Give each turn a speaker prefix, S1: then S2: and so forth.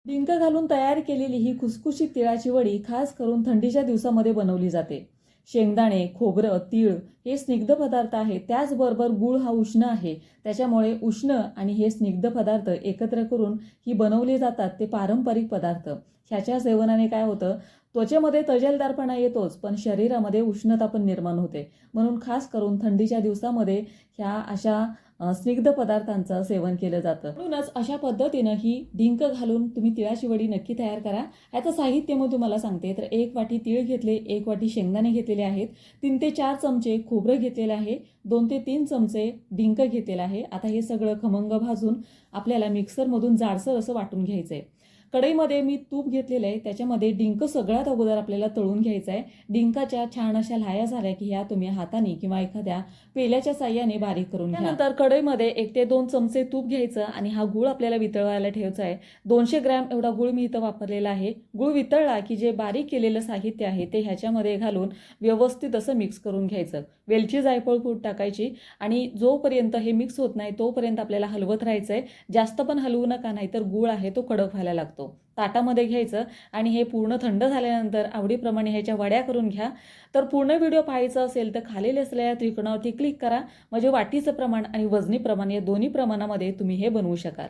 S1: डिंक घालून तयार केलेली ही खुसखुशीत तिळाची वडी खास करून थंडीच्या दिवसामध्ये बनवली जाते. शेंगदाणे, खोबरं, तीळ हे स्निग्ध पदार्थ आहेत. त्याचबरोबर गूळ हा उष्ण आहे. त्याच्यामुळे उष्ण आणि हे स्निग्ध पदार्थ एकत्र करून ही बनवली जातात ते पारंपरिक पदार्थ. ह्याच्या सेवनाने काय होतं, त्वचेमध्ये तजेलदारपणा येतोच, पण शरीरामध्ये उष्णता पण निर्माण होते. म्हणून खास करून थंडीच्या दिवसामध्ये ह्या अशा स्निग्ध पदार्थांचं सेवन केलं जातं. म्हणूनच अशा पद्धतीनं ही डिंक घालून तुम्ही तिळाची वडी नक्की तयार करा. याचं साहित्य मग तुम्हाला सांगते. तर 1 वाटी तीळ घेतले, 1 वाटी शेंगदाणे घेतलेले आहेत, 3 ते 4 चमचे खोबरं घेतलेलं आहे, 2 ते 3 चमचे डिंक घेतलेला आहे. आता हे सगळं खमंग भाजून आपल्याला मिक्सरमधून जाडसर असं वाटून घ्यायचं आहे. कढईमध्ये मी तूप घेतलेलं आहे, त्याच्यामध्ये डिंक सगळ्यात अगोदर आपल्याला तळून घ्यायचं आहे. डिंकाच्या छान अशा लाह्या झाल्या की ह्या तुम्ही हाताने किंवा एखाद्या पेल्याच्या साह्याने बारीक करून घ्या. त्यानंतर कढईमध्ये 1 ते 2 चमचे तूप घ्यायचं आणि हा गूळ आपल्याला वितळवायला ठेवायचा आहे. 200 ग्रॅम एवढा गूळ मी इथं वापरलेला आहे. गूळ वितळला की जे बारीक केलेलं साहित्य आहे ते ह्याच्यामध्ये घालून व्यवस्थित असं मिक्स करून घ्यायचं. वेलची, जायफळ पूड टाकायची आणि जोपर्यंत हे मिक्स होत नाही तोपर्यंत आपल्याला हलवत राहायचं आहे. जास्त पण हलवू नका, नाहीतर गूळ आहे तो कडक व्हायला लागतो. ताटामध्ये घ्यायचं आणि हे पूर्ण थंड झाल्यानंतर आवडीप्रमाणे ह्याच्या वड्या करून घ्या. तर पूर्ण व्हिडिओ पाहायचा असेल तर खाली असलेल्या त्रिकोणावरती क्लिक करा. म्हणजे वाटीचं प्रमाण आणि वजनी प्रमाण या दोन्ही प्रमाणामध्ये तुम्ही हे बनवू शकाल.